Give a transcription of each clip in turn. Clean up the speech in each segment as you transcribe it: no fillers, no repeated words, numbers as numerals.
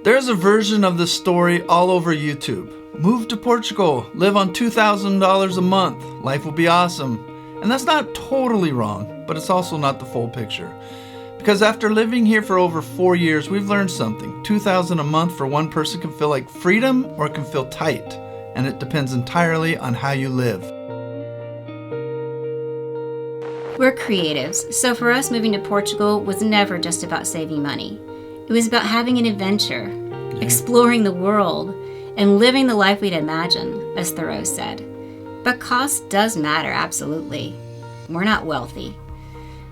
There's a version of this story all over YouTube. Move to Portugal, live on $2,000 a month, life will be awesome. And that's not totally wrong, but it's also not the full picture. Because after living here for over 4 years, we've learned something. $2,000 a month for one person can feel like freedom or it can feel tight. And it depends entirely on how you live. We're creatives, so for us moving to Portugal was never just about saving money. It was about having an adventure, exploring the world, and living the life we'd imagined, as Thoreau said. But cost does matter, absolutely. We're not wealthy.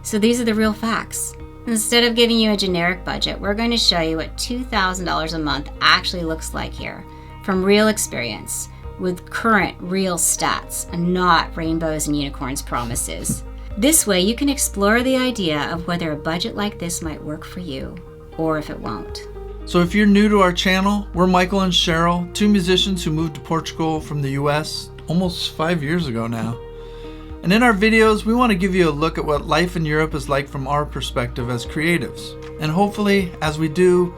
So these are the real facts. Instead of giving you a generic budget, we're going to show you what $2,000 a month actually looks like here, from real experience, with current real stats, and not rainbows and unicorns promises. This way you can explore the idea of whether a budget like this might work for you, or if it won't. So if you're new to our channel, we're Michael and Cheryl, two musicians who moved to Portugal from the US almost 5 years ago now. And in our videos, we want to give you a look at what life in Europe is like from our perspective as creatives. And hopefully, as we do,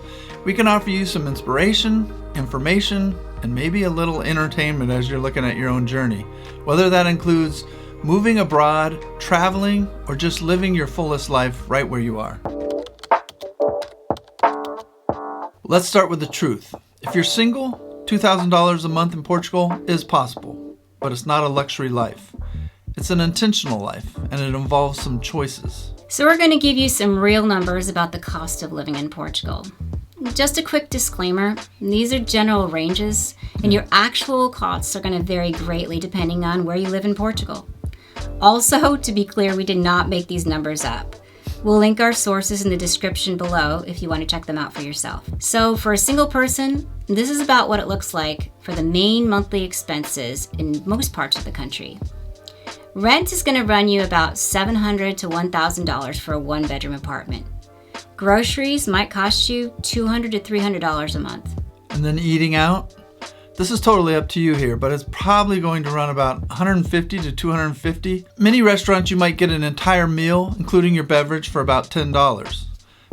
we can offer you some inspiration, information, and maybe a little entertainment as you're looking at your own journey. Whether that includes moving abroad, traveling, or just living your fullest life right where you are. Let's start with the truth. If you're single, $2,000 a month in Portugal is possible, but it's not a luxury life. It's an intentional life, and it involves some choices. So we're going to give you some real numbers about the cost of living in Portugal. Just a quick disclaimer, these are general ranges, and your actual costs are going to vary greatly depending on where you live in Portugal. Also, to be clear, we did not make these numbers up. We'll link our sources in the description below if you want to check them out for yourself. So for a single person, this is about what it looks like for the main monthly expenses in most parts of the country. Rent is going to run you about $700 to $1,000 for a one-bedroom apartment. Groceries might cost you $200 to $300 a month. And then eating out? This is totally up to you here, but it's probably going to run about $150 to $250. Many restaurants you might get an entire meal, including your beverage, for about $10.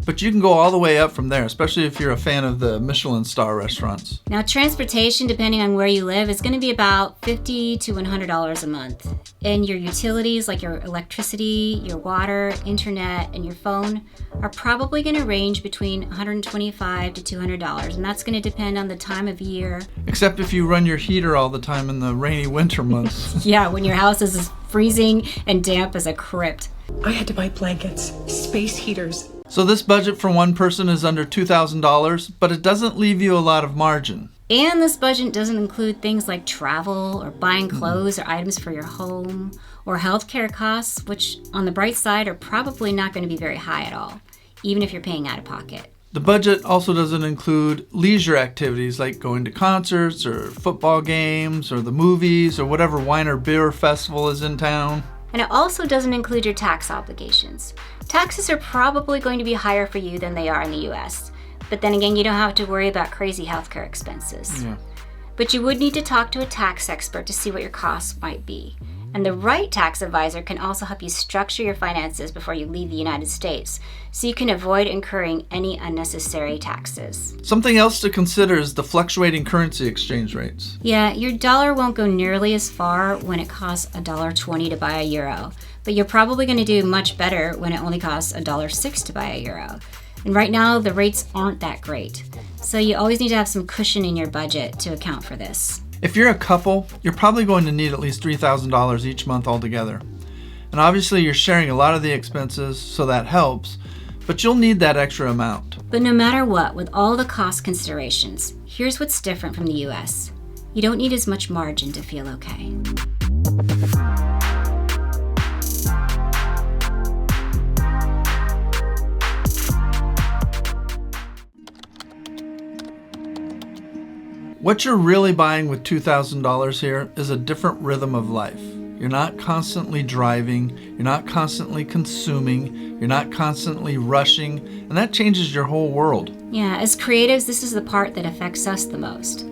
But you can go all the way up from there, especially if you're a fan of the Michelin star restaurants. Now, transportation, depending on where you live, is going to be about $50 to $100 a month. And your utilities, like your electricity, your water, internet, and your phone, are probably going to range between $125 to $200, and that's going to depend on the time of year. Except if you run your heater all the time in the rainy winter months. Yeah, when your house is as freezing and damp as a crypt. I had to buy blankets, space heaters. So this budget for one person is under $2,000, but it doesn't leave you a lot of margin. And this budget doesn't include things like travel or buying clothes or items for your home or healthcare costs, which on the bright side are probably not going to be very high at all, even if you're paying out of pocket. The budget also doesn't include leisure activities like going to concerts or football games or the movies or whatever wine or beer festival is in town. And it also doesn't include your tax obligations. Taxes are probably going to be higher for you than they are in the US. But then again, you don't have to worry about crazy healthcare expenses. Yeah. But you would need to talk to a tax expert to see what your costs might be. And the right tax advisor can also help you structure your finances before you leave the United States, so you can avoid incurring any unnecessary taxes. Something else to consider is the fluctuating currency exchange rates. Yeah, your dollar won't go nearly as far when it costs $1.20 to buy a euro, but you're probably going to do much better when it only costs $1.06 to buy a euro. And right now, the rates aren't that great, so you always need to have some cushion in your budget to account for this. If you're a couple, you're probably going to need at least $3,000 each month altogether. And obviously you're sharing a lot of the expenses, so that helps, but you'll need that extra amount. But no matter what, with all the cost considerations, here's what's different from the US. You don't need as much margin to feel okay. What you're really buying with $2,000 here is a different rhythm of life. You're not constantly driving, you're not constantly consuming, you're not constantly rushing, and that changes your whole world. Yeah, as creatives, this is the part that affects us the most.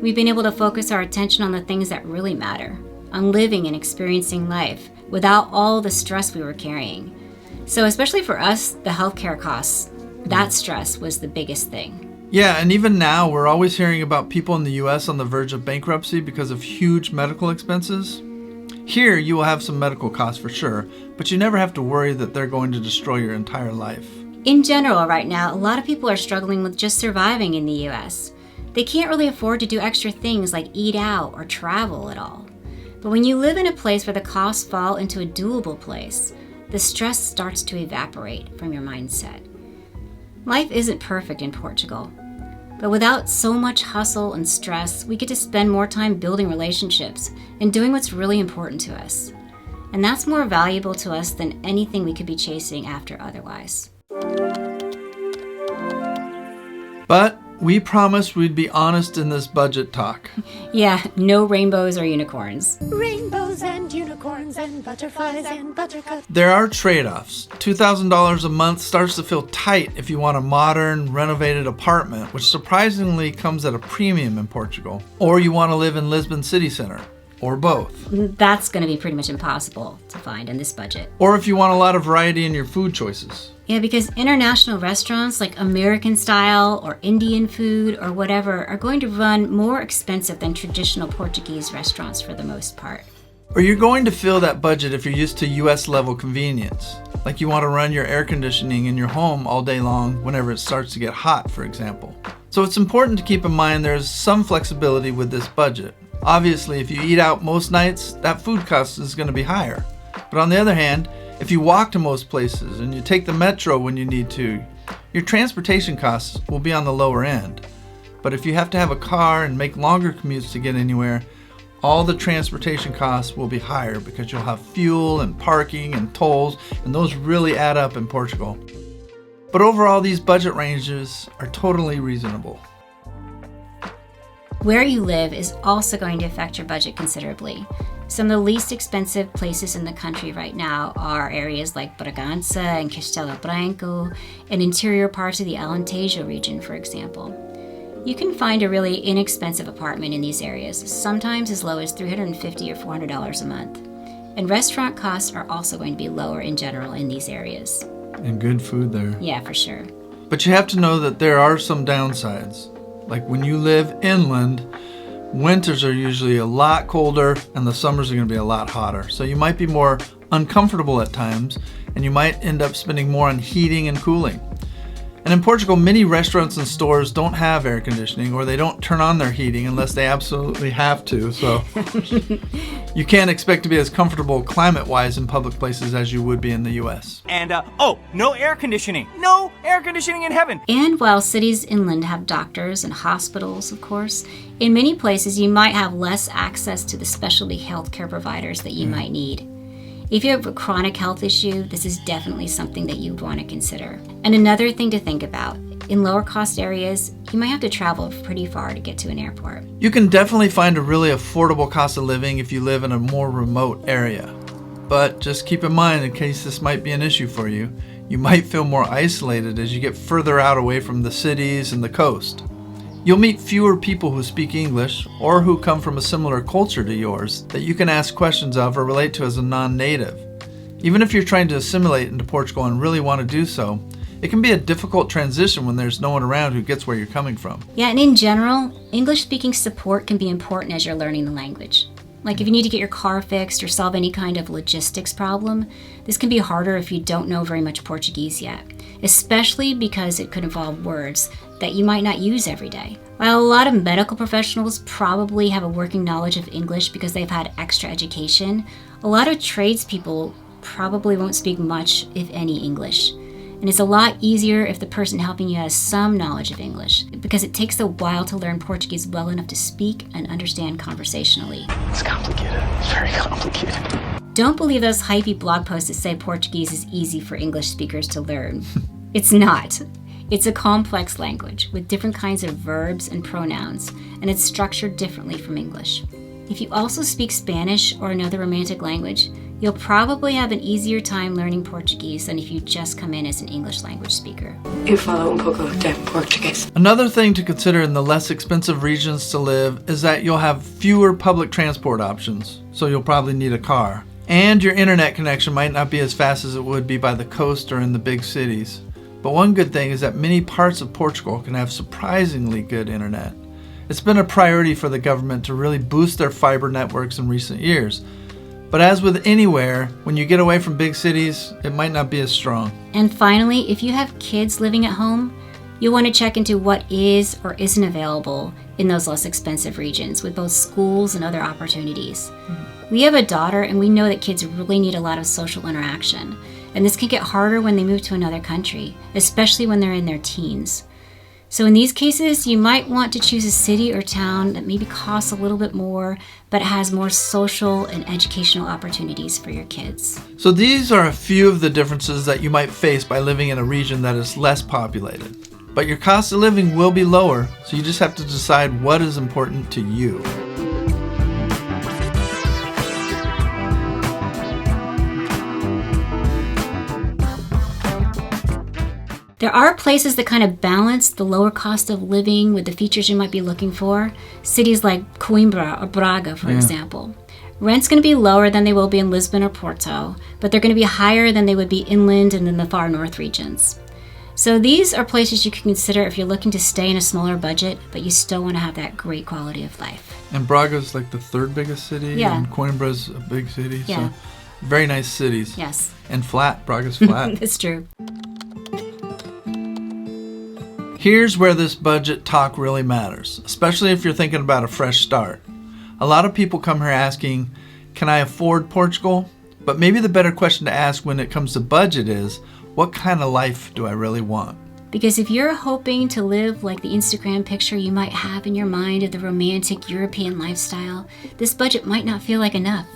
We've been able to focus our attention on the things that really matter, on living and experiencing life without all the stress we were carrying. So especially for us, the healthcare costs, that stress was the biggest thing. Yeah, and even now, we're always hearing about people in the US on the verge of bankruptcy because of huge medical expenses. Here, you will have some medical costs for sure, but you never have to worry that they're going to destroy your entire life. In general, right now, a lot of people are struggling with just surviving in the US. They can't really afford to do extra things like eat out or travel at all. But when you live in a place where the costs fall into a doable place, the stress starts to evaporate from your mindset. Life isn't perfect in Portugal, but without so much hustle and stress, we get to spend more time building relationships and doing what's really important to us. And that's more valuable to us than anything we could be chasing after otherwise. But we promised we'd be honest in this budget talk. Yeah, no rainbows or unicorns. Rainbows and unicorns and butterflies and buttercups. There are trade-offs. $2,000 a month starts to feel tight if you want a modern, renovated apartment, which surprisingly comes at a premium in Portugal. Or you want to live in Lisbon city center, or both. That's going to be pretty much impossible to find in this budget. Or if you want a lot of variety in your food choices. Yeah, because international restaurants like American style or Indian food or whatever are going to run more expensive than traditional Portuguese restaurants for the most part. Or you're going to feel that budget if you're used to US level convenience. Like you want to run your air conditioning in your home all day long whenever it starts to get hot, for example. So it's important to keep in mind there's some flexibility with this budget. Obviously, if you eat out most nights, that food cost is going to be higher. But on the other hand, if you walk to most places and you take the metro when you need to, your transportation costs will be on the lower end. But if you have to have a car and make longer commutes to get anywhere, all the transportation costs will be higher because you'll have fuel and parking and tolls, and those really add up in Portugal. But overall, these budget ranges are totally reasonable. Where you live is also going to affect your budget considerably. Some of the least expensive places in the country right now are areas like Bragança and Castelo Branco and interior parts of the Alentejo region, for example. You can find a really inexpensive apartment in these areas, sometimes as low as $350 or $400 a month. And restaurant costs are also going to be lower in general in these areas. And good food there. Yeah, for sure. But you have to know that there are some downsides. Like when you live inland, winters are usually a lot colder and the summers are going to be a lot hotter. So you might be more uncomfortable at times and you might end up spending more on heating and cooling. And in Portugal, many restaurants and stores don't have air conditioning or they don't turn on their heating unless they absolutely have to. So you can't expect to be as comfortable climate-wise in public places as you would be in the US. And, no air conditioning. No air conditioning in heaven. And while cities inland have doctors and hospitals, of course, in many places you might have less access to the specialty healthcare providers that you might need. If you have a chronic health issue, this is definitely something that you'd want to consider. And another thing to think about, in lower cost areas, you might have to travel pretty far to get to an airport. You can definitely find a really affordable cost of living if you live in a more remote area. But just keep in mind, in case this might be an issue for you, you might feel more isolated as you get further out away from the cities and the coast. You'll meet fewer people who speak English or who come from a similar culture to yours that you can ask questions of or relate to as a non-native. Even if you're trying to assimilate into Portugal and really want to do so, it can be a difficult transition when there's no one around who gets where you're coming from. Yeah, and in general, English-speaking support can be important as you're learning the language. Like if you need to get your car fixed or solve any kind of logistics problem, this can be harder if you don't know very much Portuguese yet, especially because it could involve words that you might not use every day. While a lot of medical professionals probably have a working knowledge of English because they've had extra education, a lot of tradespeople probably won't speak much, if any, English. And it's a lot easier if the person helping you has some knowledge of English, because it takes a while to learn Portuguese well enough to speak and understand conversationally. It's complicated. It's very complicated. Don't believe those hypey blog posts that say Portuguese is easy for English speakers to learn. It's not. It's a complex language with different kinds of verbs and pronouns, and it's structured differently from English. If you also speak Spanish or another Romantic language, you'll probably have an easier time learning Portuguese than if you just come in as an English language speaker. Eu falo pouco de português. Another thing to consider in the less expensive regions to live is that you'll have fewer public transport options, so you'll probably need a car. And your internet connection might not be as fast as it would be by the coast or in the big cities. But one good thing is that many parts of Portugal can have surprisingly good internet. It's been a priority for the government to really boost their fiber networks in recent years. But as with anywhere, when you get away from big cities, it might not be as strong. And finally, if you have kids living at home, you'll want to check into what is or isn't available in those less expensive regions with both schools and other opportunities. We have a daughter, and we know that kids really need a lot of social interaction. And this can get harder when they move to another country, especially when they're in their teens. So in these cases, you might want to choose a city or town that maybe costs a little bit more, but has more social and educational opportunities for your kids. So these are a few of the differences that you might face by living in a region that is less populated. But your cost of living will be lower, so you just have to decide what is important to you. There are places that kind of balance the lower cost of living with the features you might be looking for. Cities like Coimbra or Braga, for example. Rent's going to be lower than they will be in Lisbon or Porto, but they're going to be higher than they would be inland and in the far north regions. So these are places you can consider if you're looking to stay in a smaller budget, but you still want to have that great quality of life. And Braga's like the third biggest city, Yeah. and Coimbra's a big city. Yeah. So very nice cities. Yes, And flat. Braga's flat. that's true. Here's where this budget talk really matters, especially if you're thinking about a fresh start. A lot of people come here asking, can I afford Portugal? But maybe the better question to ask when it comes to budget is, what kind of life do I really want? Because if you're hoping to live like the Instagram picture you might have in your mind of the romantic European lifestyle, this budget might not feel like enough.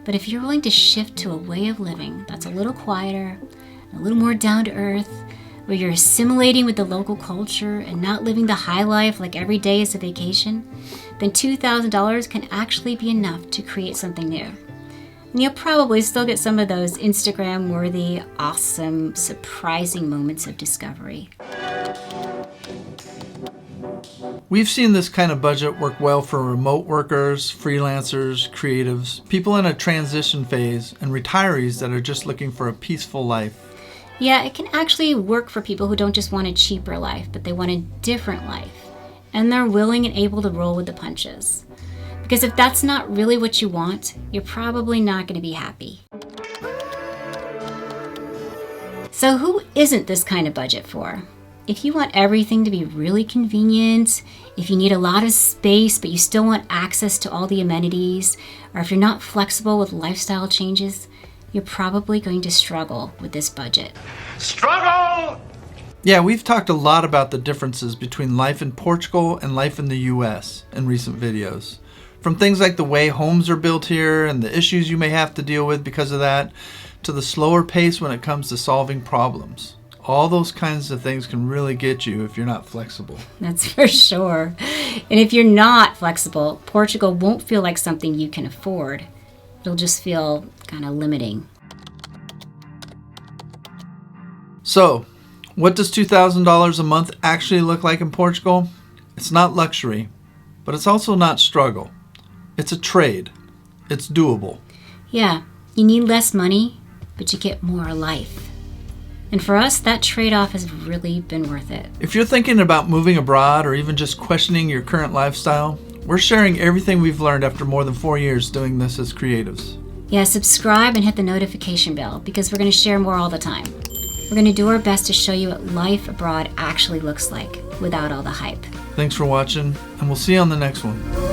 But if you're willing to shift to a way of living that's a little quieter, a little more down to earth, where you're assimilating with the local culture and not living the high life like every day is a vacation, then $2,000 can actually be enough to create something new. And you'll probably still get some of those Instagram-worthy, awesome, surprising moments of discovery. We've seen this kind of budget work well for remote workers, freelancers, creatives, people in a transition phase, and retirees that are just looking for a peaceful life. Yeah, it can actually work for people who don't just want a cheaper life, but they want a different life. And they're willing and able to roll with the punches. Because if that's not really what you want, you're probably not going to be happy. So who isn't this kind of budget for? If you want everything to be really convenient, if you need a lot of space but you still want access to all the amenities, or if you're not flexible with lifestyle changes, you're probably going to struggle with this budget. Struggle! Yeah, we've talked a lot about the differences between life in Portugal and life in the US in recent videos. From things like the way homes are built here and the issues you may have to deal with because of that, to the slower pace when it comes to solving problems. All those kinds of things can really get you if you're not flexible. That's for sure. And if you're not flexible, Portugal won't feel like something you can afford. It'll just feel kind of limiting. So, what does $2,000 a month actually look like in Portugal? It's not luxury, but it's also not struggle. It's a trade. It's doable. Yeah, you need less money, but you get more life. And for us, that trade-off has really been worth it. If you're thinking about moving abroad or even just questioning your current lifestyle, we're sharing everything we've learned after more than 4 years doing this as creatives. Yeah, subscribe and hit the notification bell because we're going to share more all the time. We're going to do our best to show you what life abroad actually looks like without all the hype. Thanks for watching, and we'll see you on the next one.